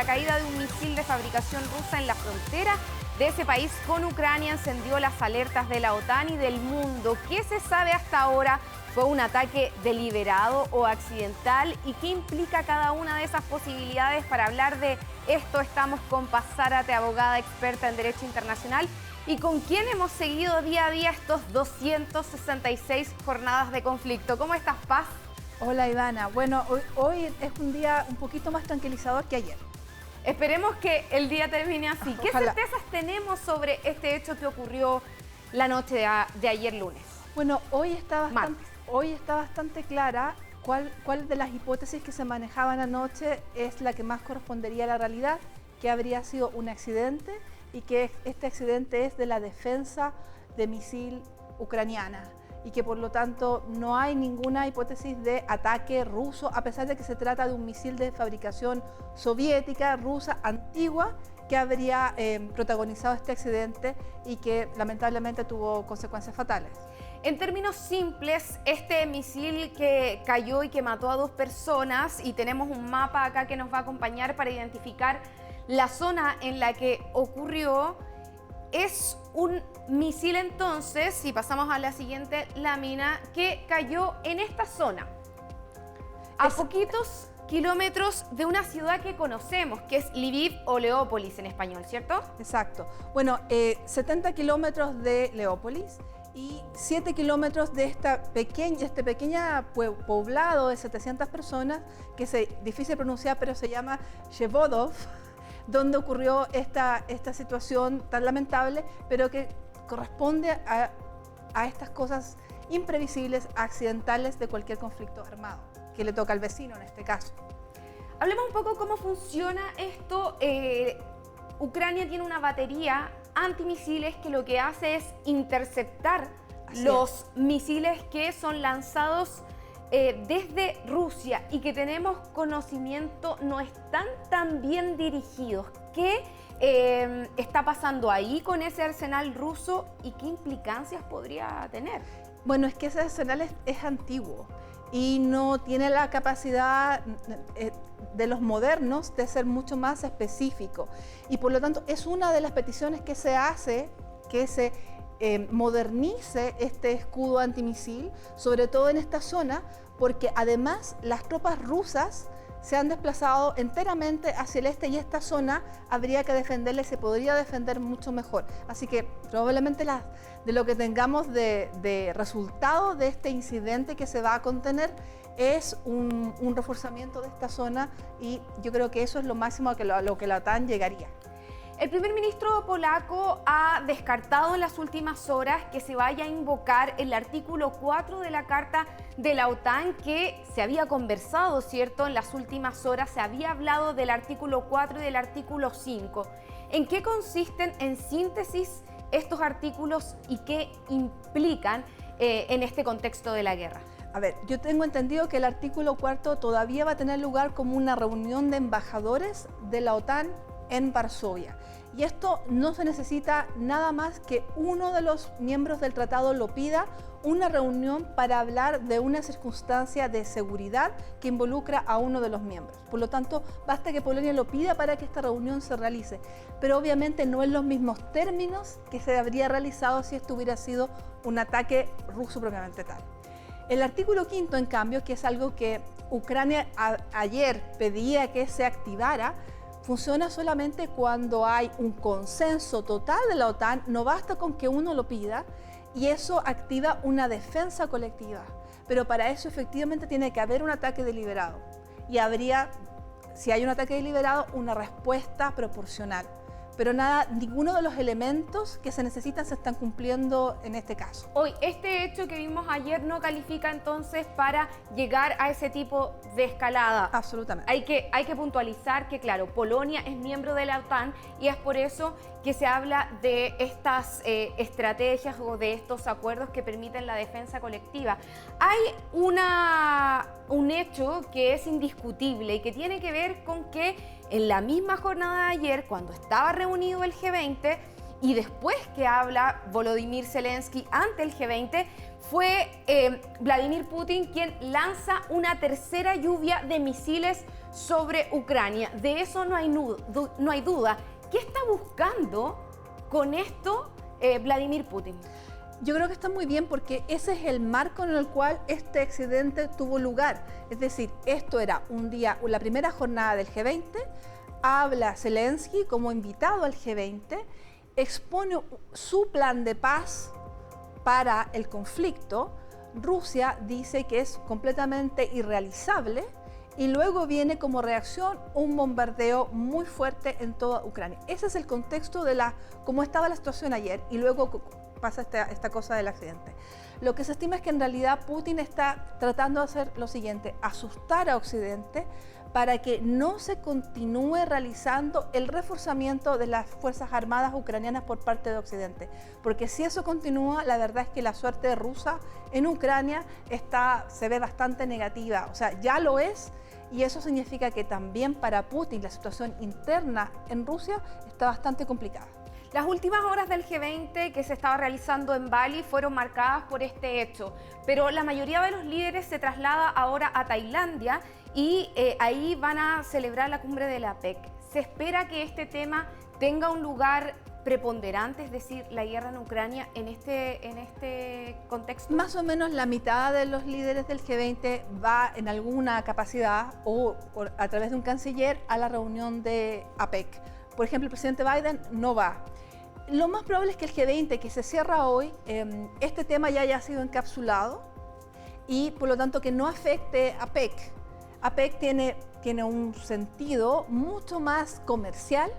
la caída de un misil de fabricación rusa en la frontera de ese país con Ucrania encendió las alertas de la OTAN y del mundo. ¿Qué se sabe hasta ahora? ¿Fue un ataque deliberado o accidental? ¿Y qué implica cada una de esas posibilidades? Para hablar de esto estamos con Paz Zárate, abogada experta en Derecho Internacional, y con quien hemos seguido día a día estos 266 jornadas de conflicto. ¿Cómo estás, Paz? Hola, Ivana. Bueno, hoy es un día un poquito más tranquilizador que ayer. Esperemos que el día termine así. ¿Qué Ojalá. certezas tenemos sobre este hecho que ocurrió la noche de ayer lunes? Bueno, hoy está bastante clara cuál de las hipótesis que se manejaban anoche es la que más correspondería a la realidad, que habría sido un accidente y que este accidente es de la defensa de misil ucraniana y que por lo tanto no hay ninguna hipótesis de ataque ruso, a pesar de que se trata de un misil de fabricación soviética, rusa, antigua, que habría protagonizado este accidente y que lamentablemente tuvo consecuencias fatales. En términos simples, este misil que cayó y que mató a 2 personas, y tenemos un mapa acá que nos va a acompañar para identificar la zona en la que ocurrió, es un misil entonces, si pasamos a la siguiente lámina, que cayó en esta zona, a poquitos kilómetros de una ciudad que conocemos, que es Lviv o Leópolis en español, ¿cierto? Exacto. Bueno, 70 kilómetros de Leópolis y 7 kilómetros de este pequeño poblado de 700 personas, que es difícil pronunciar, pero se llama Shevodov, donde ocurrió esta situación tan lamentable, pero que corresponde a estas cosas imprevisibles, accidentales de cualquier conflicto armado, que le toca al vecino en este caso. Hablemos un poco cómo funciona esto. Ucrania tiene una batería antimisiles que lo que hace es interceptar los misiles que son lanzados desde Rusia y que tenemos conocimiento no están tan bien dirigidos. ¿Qué está pasando ahí con ese arsenal ruso y qué implicancias podría tener? Bueno, es que ese arsenal es antiguo y no tiene la capacidad de los modernos de ser mucho más específico. Y por lo tanto es una de las peticiones que se hace, que se modernice este escudo antimisil, sobre todo en esta zona, porque además las tropas rusas se han desplazado enteramente hacia el este y esta zona habría que defenderla y se podría defender mucho mejor. Así que probablemente de lo que tengamos de resultado de este incidente que se va a contener es un reforzamiento de esta zona, y yo creo que eso es lo máximo a lo que la OTAN llegaría. El primer ministro polaco ha descartado en las últimas horas que se vaya a invocar el artículo 4 de la Carta de la OTAN, que se había conversado, ¿cierto? En las últimas horas se había hablado del artículo 4 y del artículo 5. ¿En qué consisten, en síntesis, estos artículos y qué implican en este contexto de la guerra? A ver, yo tengo entendido que el artículo 4 todavía va a tener lugar como una reunión de embajadores de la OTAN en Varsovia. Y esto no se necesita nada más que uno de los miembros del tratado lo pida, una reunión para hablar de una circunstancia de seguridad que involucra a uno de los miembros. Por lo tanto, basta que Polonia lo pida para que esta reunión se realice. Pero obviamente no en los mismos términos que se habría realizado si esto hubiera sido un ataque ruso propiamente tal. El artículo 5, en cambio, que es algo que Ucrania ayer pedía que se activara, funciona solamente cuando hay un consenso total de la OTAN, no basta con que uno lo pida, y eso activa una defensa colectiva. Pero para eso efectivamente tiene que haber un ataque deliberado, y habría, si hay un ataque deliberado, una respuesta proporcional. Pero ninguno de los elementos que se necesitan se están cumpliendo en este caso. Hoy, este hecho que vimos ayer no califica entonces para llegar a ese tipo de escalada. Absolutamente. Hay que puntualizar que, claro, Polonia es miembro de la OTAN y es por eso que se habla de estas estrategias o de estos acuerdos que permiten la defensa colectiva. Hay un hecho que es indiscutible y que tiene que ver con que en la misma jornada de ayer, cuando estaba reunido el G20 y después que habla Volodymyr Zelensky ante el G20, fue Vladimir Putin quien lanza una tercera lluvia de misiles sobre Ucrania. De eso no hay duda. ¿Qué está buscando con esto Vladimir Putin? Yo creo que está muy bien porque ese es el marco en el cual este accidente tuvo lugar. Es decir, esto era un día, la primera jornada del G20, habla Zelensky como invitado al G20, expone su plan de paz para el conflicto. Rusia dice que es completamente irrealizable y luego viene como reacción un bombardeo muy fuerte en toda Ucrania. Ese es el contexto de cómo estaba la situación ayer y luego pasa esta cosa del accidente. Lo que se estima es que en realidad Putin está tratando de hacer lo siguiente, asustar a Occidente para que no se continúe realizando el reforzamiento de las Fuerzas Armadas ucranianas por parte de Occidente. Porque si eso continúa, la verdad es que la suerte rusa en Ucrania se ve bastante negativa. O sea, ya lo es, y eso significa que también para Putin la situación interna en Rusia está bastante complicada. Las últimas horas del G20 que se estaba realizando en Bali fueron marcadas por este hecho, pero la mayoría de los líderes se traslada ahora a Tailandia y ahí van a celebrar la cumbre de la APEC. Se espera que este tema tenga un lugar preponderante, es decir, la guerra en Ucrania en este contexto. Más o menos la mitad de los líderes del G20 va en alguna capacidad o a través de un canciller a la reunión de APEC. Por ejemplo, el presidente Biden no va. Lo más probable es que el G20, que se cierra hoy, este tema ya haya sido encapsulado y por lo tanto que no afecte a APEC. APEC tiene un sentido mucho más comercial,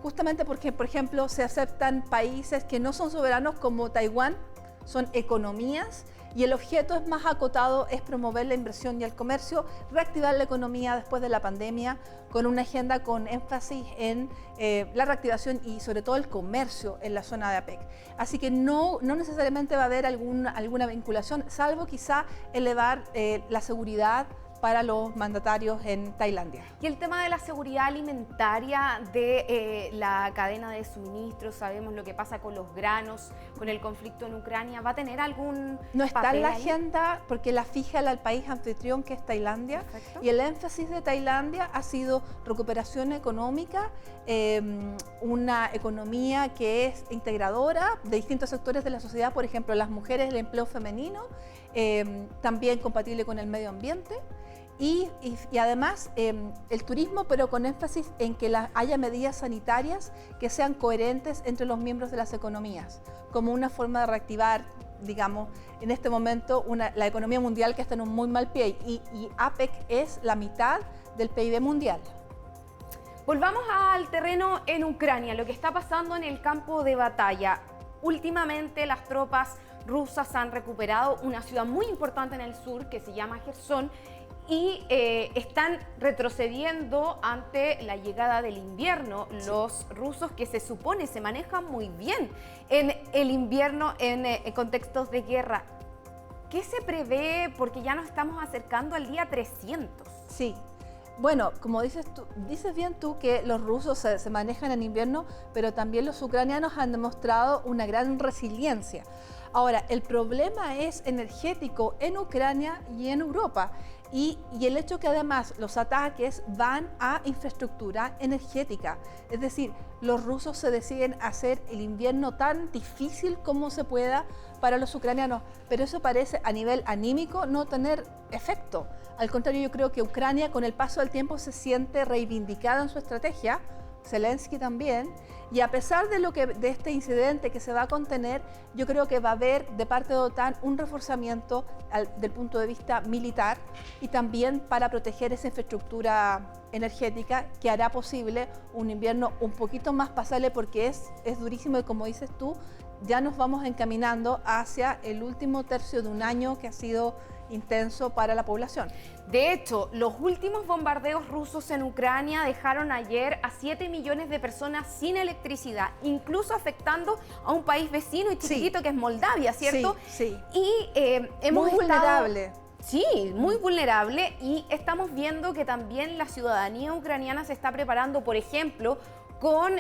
justamente porque, por ejemplo, se aceptan países que no son soberanos como Taiwán, son economías, y el objeto es más acotado, es promover la inversión y el comercio, reactivar la economía después de la pandemia, con una agenda con énfasis en la reactivación y sobre todo el comercio en la zona de APEC. Así que no necesariamente va a haber alguna vinculación, salvo quizá elevar la seguridad para los mandatarios en Tailandia. Y el tema de la seguridad alimentaria de la cadena de suministros, sabemos lo que pasa con los granos, con el conflicto en Ucrania, ¿va a tener algún No está en la ahí? agenda porque la fija el país anfitrión que es Tailandia. Perfecto. Y el énfasis de Tailandia ha sido recuperación económica, una economía que es integradora de distintos sectores de la sociedad, por ejemplo las mujeres, el empleo femenino, también compatible con el medio ambiente. Y además el turismo, pero con énfasis en que haya medidas sanitarias que sean coherentes entre los miembros de las economías, como una forma de reactivar, digamos, en este momento la economía mundial que está en un muy mal pie y APEC es la mitad del PIB mundial. Volvamos al terreno en Ucrania, lo que está pasando en el campo de batalla. Últimamente las tropas rusas han recuperado una ciudad muy importante en el sur que se llama Jersón, y están retrocediendo ante la llegada del invierno. Sí. Los rusos, que se supone se manejan muy bien en el invierno en contextos de guerra. ¿Qué se prevé? Porque ya nos estamos acercando al día 300. Sí. Bueno, como dices bien tú que los rusos se manejan en invierno, pero también los ucranianos han demostrado una gran resiliencia. Ahora, el problema es energético en Ucrania y en Europa. Y el hecho que además los ataques van a infraestructura energética. Es decir, los rusos se deciden hacer el invierno tan difícil como se pueda para los ucranianos, pero eso parece a nivel anímico no tener efecto. Al contrario, yo creo que Ucrania con el paso del tiempo se siente reivindicada en su estrategia, Zelensky también, y a pesar de este incidente que se va a contener, yo creo que va a haber de parte de OTAN un reforzamiento del punto de vista militar y también para proteger esa infraestructura energética que hará posible un invierno un poquito más pasable porque es durísimo y como dices tú, ya nos vamos encaminando hacia el último tercio de un año que ha sido intenso para la población. De hecho, los últimos bombardeos rusos en Ucrania dejaron ayer a 7 millones de personas sin electricidad, incluso afectando a un país vecino y chiquitito, sí, que es Moldavia, ¿cierto? Sí, sí. Y hemos muy vulnerable. Sí, muy vulnerable, y estamos viendo que también la ciudadanía ucraniana se está preparando, por ejemplo, con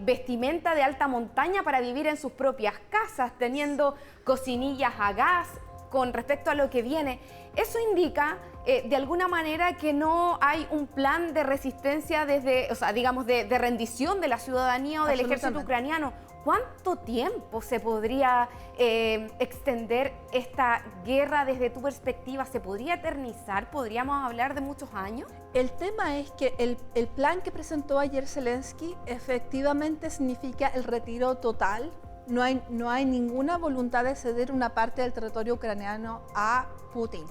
vestimenta de alta montaña para vivir en sus propias casas, teniendo cocinillas a gas. con respecto a lo que viene, eso indica de alguna manera que no hay un plan de resistencia desde, o sea, digamos, de rendición de la ciudadanía o del ejército ucraniano. ¿Cuánto tiempo se podría extender esta guerra desde tu perspectiva? ¿Se podría eternizar? ¿Podríamos hablar de muchos años? El tema es que el plan que presentó ayer Zelensky efectivamente significa el retiro total. No hay ninguna voluntad de ceder una parte del territorio ucraniano a Putin.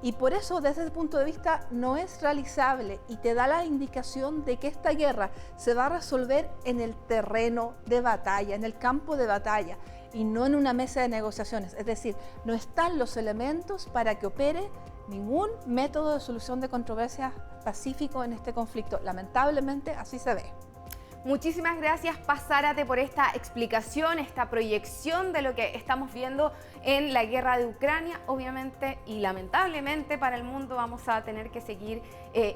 Y por eso, desde ese punto de vista, no es realizable y te da la indicación de que esta guerra se va a resolver en el terreno de batalla, en el campo de batalla, y no en una mesa de negociaciones. Es decir, no están los elementos para que opere ningún método de solución de controversias pacífico en este conflicto. Lamentablemente, así se ve. Muchísimas gracias, Paz Zárate, por esta explicación, esta proyección de lo que estamos viendo en la guerra de Ucrania. Obviamente y lamentablemente para el mundo vamos a tener que seguir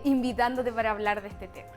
invitándote para hablar de este tema.